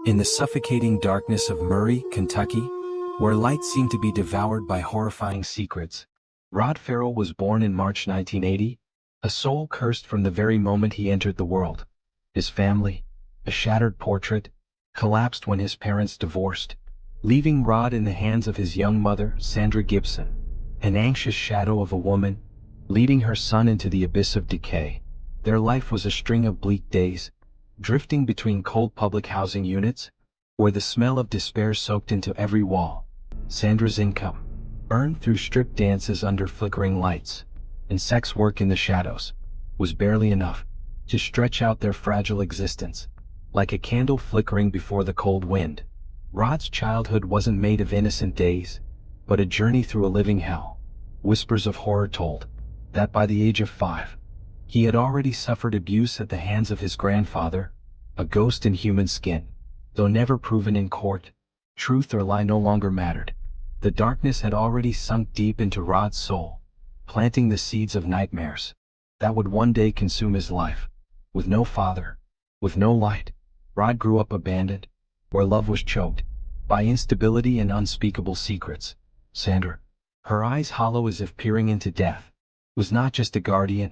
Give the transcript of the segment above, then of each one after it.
In the suffocating darkness of Murray, Kentucky, where light seemed to be devoured by horrifying secrets, Rod Ferrell was born in March 1980, a soul cursed from the very moment he entered the world. His family, a shattered portrait, collapsed when his parents divorced, leaving Rod in the hands of his young mother, Sandra Gibson, an anxious shadow of a woman, leading her son into the abyss of decay. Their life was a string of bleak days, drifting between cold public housing units, where the smell of despair soaked into every wall. Sandra's income, earned through strip dances under flickering lights, and sex work in the shadows, was barely enough to stretch out their fragile existence. Like a candle flickering before the cold wind, Rod's childhood wasn't made of innocent days, but a journey through a living hell. Whispers of horror told that by the age of 5, he had already suffered abuse at the hands of his grandfather, a ghost in human skin. Though never proven in court, truth or lie no longer mattered. The darkness had already sunk deep into Rod's soul, planting the seeds of nightmares that would one day consume his life. With no father, with no light, Rod grew up abandoned, where love was choked by instability and unspeakable secrets. Sandra, her eyes hollow as if peering into death, was not just a guardian,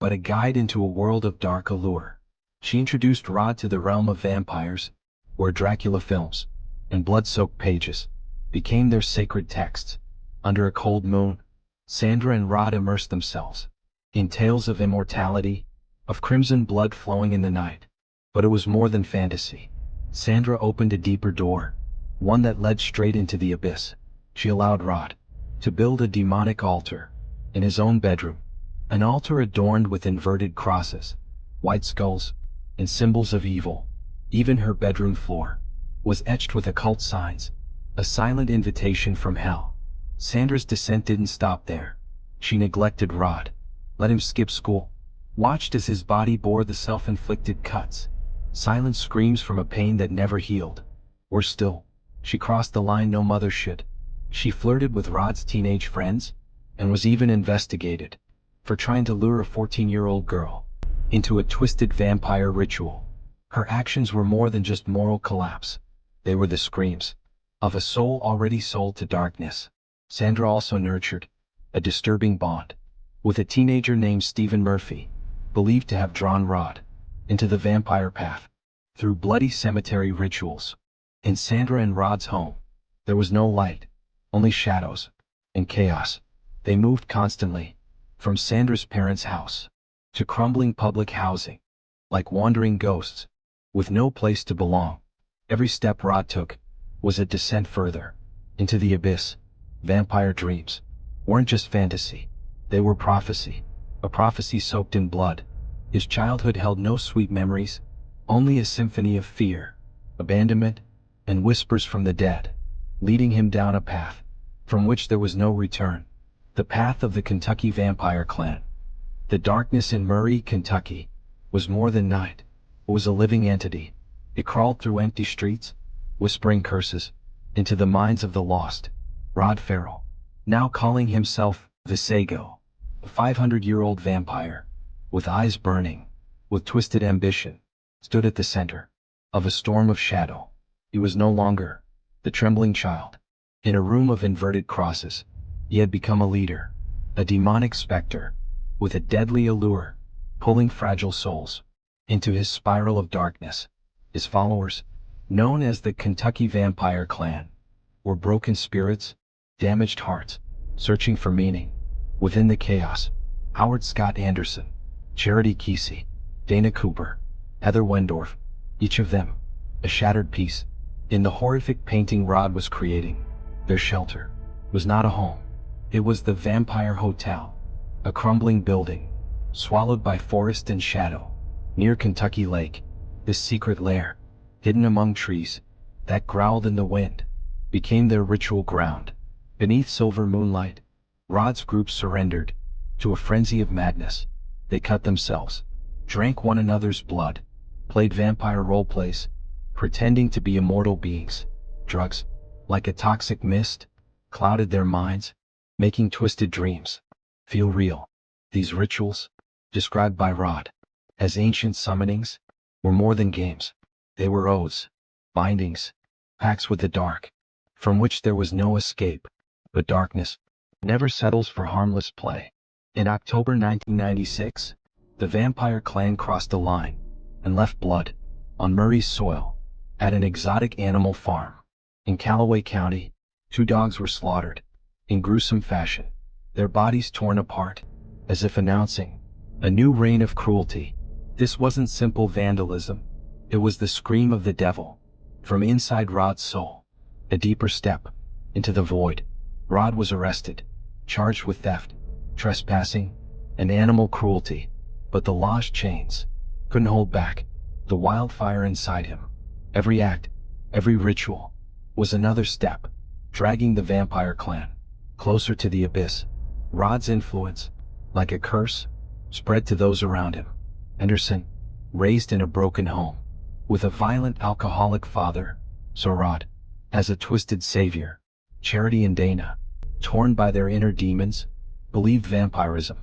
but a guide into a world of dark allure. She introduced Rod to the realm of vampires, where Dracula films and blood-soaked pages became their sacred texts. Under a cold moon, Sandra and Rod immersed themselves in tales of immortality, of crimson blood flowing in the night. But it was more than fantasy. Sandra opened a deeper door, one that led straight into the abyss. She allowed Rod to build a demonic altar in his own bedroom, an altar adorned with inverted crosses, white skulls, and symbols of evil. Even her bedroom floor was etched with occult signs, a silent invitation from hell. Sandra's descent didn't stop there. She neglected Rod, let him skip school, watched as his body bore the self-inflicted cuts, silent screams from a pain that never healed. Worse still, she crossed the line no mother should. She flirted with Rod's teenage friends, and was even investigated for trying to lure a 14-year-old girl into a twisted vampire ritual. Her actions were more than just moral collapse. They were the screams of a soul already sold to darkness. Sandra also nurtured a disturbing bond with a teenager named Stephen Murphy, believed to have drawn Rod into the vampire path through bloody cemetery rituals. In Sandra and Rod's home, there was no light, only shadows and chaos. They moved constantly, from Sandra's parents' house to crumbling public housing, like wandering ghosts, with no place to belong. Every step Rod took was a descent further into the abyss. Vampire dreams weren't just fantasy, they were prophecy, a prophecy soaked in blood. His childhood held no sweet memories, only a symphony of fear, abandonment, and whispers from the dead, leading him down a path from which there was no return. The path of the Kentucky Vampire Clan. The darkness in Murray, Kentucky, was more than night. It was a living entity. It crawled through empty streets, whispering curses into the minds of the lost. Rod Ferrell, now calling himself Vesago, a 500-year-old vampire, with eyes burning, with twisted ambition, stood at the center of a storm of shadow. He was no longer the trembling child in a room of inverted crosses. He had become a leader, a demonic specter, with a deadly allure, pulling fragile souls into his spiral of darkness. His followers, known as the Kentucky Vampire Clan, were broken spirits, damaged hearts, searching for meaning within the chaos. Howard Scott Anderson, Charity Kesey, Dana Cooper, Heather Wendorf, each of them a shattered piece in the horrific painting Rod was creating. Their shelter was not a home. It was the Vampire Hotel, a crumbling building, swallowed by forest and shadow, near Kentucky Lake. This secret lair, hidden among trees that growled in the wind, became their ritual ground. Beneath silver moonlight, Rod's group surrendered to a frenzy of madness. They cut themselves, drank one another's blood, played vampire roleplays, pretending to be immortal beings. Drugs, like a toxic mist, clouded their minds, making twisted dreams feel real. These rituals, described by Rod as ancient summonings, were more than games. They were oaths bindings, pacts with the dark, from which there was no escape. But darkness never settles for harmless play. In October 1996, the vampire clan crossed the line and left blood on Murray's soil at an exotic animal farm. In Callaway County, 2 dogs were slaughtered in gruesome fashion, their bodies torn apart, as if announcing a new reign of cruelty. This wasn't simple vandalism, it was the scream of the devil from inside Rod's soul. A deeper step into the void. Rod was arrested, charged with theft, trespassing, and animal cruelty, but the law's chains couldn't hold back the wildfire inside him. Every act, every ritual, was another step, dragging the vampire clan closer to the abyss. Rod's influence, like a curse, spread to those around him. Anderson, raised in a broken home, with a violent alcoholic father, saw Rod as a twisted savior. Charity and Dana, torn by their inner demons, believed vampirism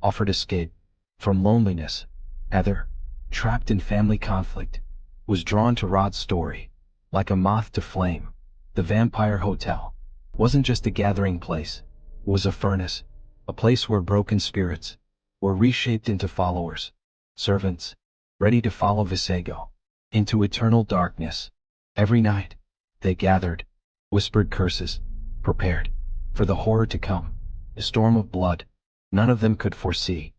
offered escape from loneliness. Heather, trapped in family conflict, was drawn to Rod's story like a moth to flame. The Vampire Hotel wasn't just a gathering place, it was a furnace, a place where broken spirits were reshaped into followers, servants, ready to follow Vesago into eternal darkness. Every night, they gathered, whispered curses, prepared for the horror to come, a storm of blood none of them could foresee.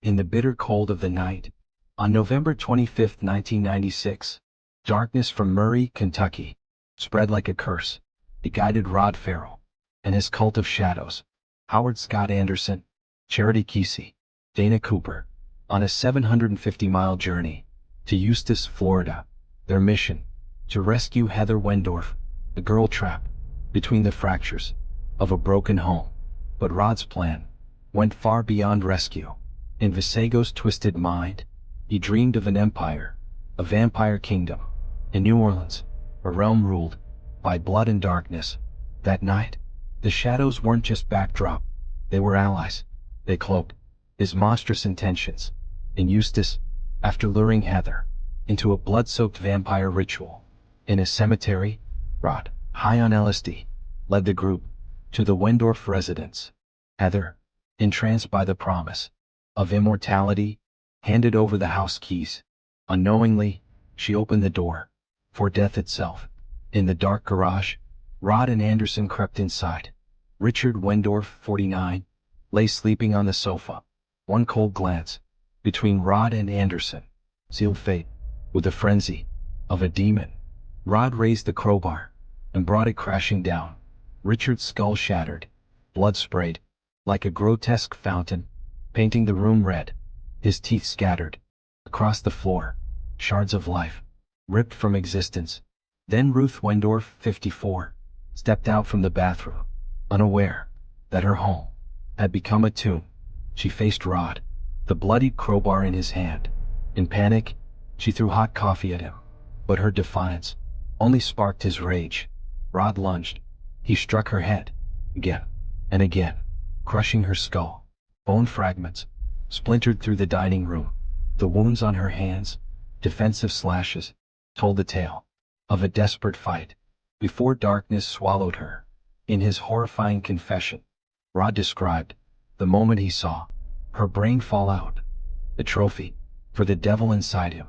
In the bitter cold of the night, on November 25, 1996, darkness from Murray, Kentucky, spread like a curse. It guided Rod Ferrell and his cult of shadows, Howard Scott Anderson, Charity Kesey, Dana Cooper, on a 750-mile journey to Eustis, Florida. Their mission: to rescue Heather Wendorf, a girl trapped between the fractures of a broken home. But Rod's plan went far beyond rescue. In Vesago's twisted mind, he dreamed of an empire, a vampire kingdom, in New Orleans, a realm ruled by blood and darkness. That night, the shadows weren't just backdrop, they were allies. They cloaked his monstrous intentions. In Eustis, after luring Heather into a blood-soaked vampire ritual in a cemetery, Rod, high on LSD, led the group to the Wendorf residence. Heather, entranced by the promise of immortality, handed over the house keys. Unknowingly, she opened the door for death itself. In the dark garage, Rod and Anderson crept inside. Richard Wendorf, 49, lay sleeping on the sofa. One cold glance between Rod and Anderson sealed fate. With the frenzy of a demon, Rod raised the crowbar and brought it crashing down. Richard's skull shattered, blood sprayed like a grotesque fountain, painting the room red. His teeth scattered across the floor, shards of life ripped from existence. Then Ruth Wendorf, 54, stepped out from the bathroom, unaware that her home had become a tomb. She faced Rod, the bloodied crowbar in his hand. In panic, she threw hot coffee at him, but her defiance only sparked his rage. Rod lunged. He struck her head, again and again, crushing her skull. Bone fragments splintered through the dining room. The wounds on her hands, defensive slashes, told the tale of a desperate fight before darkness swallowed her. In his horrifying confession, Rod described the moment he saw her brain fall out, the trophy for the devil inside him.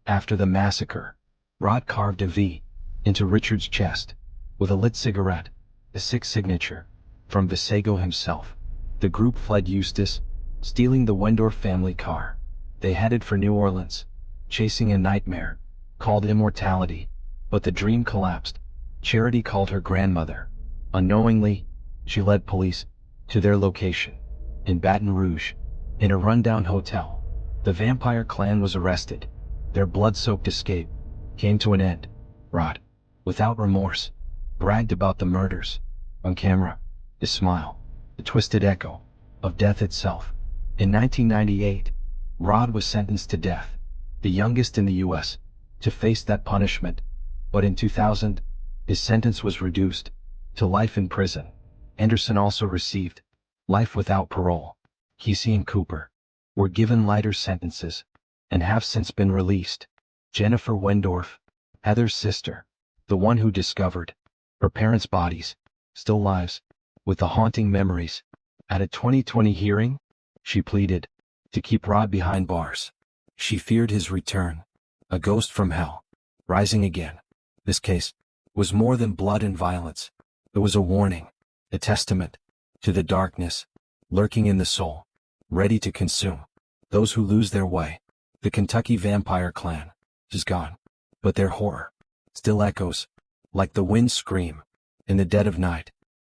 After the massacre, Rod carved a V into Richard's chest with a lit cigarette, a sick signature from Vesago himself. The group fled Eustis, stealing the Wendorf family car. They headed for New Orleans, chasing a nightmare called immortality. But the dream collapsed. Charity called her grandmother. Unknowingly, she led police to their location in Baton Rouge, in a rundown hotel. The vampire clan was arrested. Their blood-soaked escape came to an end. Rod, without remorse, bragged about the murders. On camera, his smile, the twisted echo of death itself. In 1998, Rod was sentenced to death, the youngest in the U.S. to face that punishment. But in 2000, his sentence was reduced to life in prison. Anderson also received life without parole. Kesey and Cooper were given lighter sentences and have since been released. Jennifer Wendorf, Heather's sister, the one who discovered her parents' bodies, still lives, with the haunting memories. At a 2020 hearing, she pleaded to keep Rod behind bars. She feared his return, a ghost from hell, rising again. This case was more than blood and violence. It was a warning, a testament to the darkness lurking in the soul, ready to consume those who lose their way. The Kentucky vampire clan is gone, but their horror still echoes like the wind scream in the dead of night.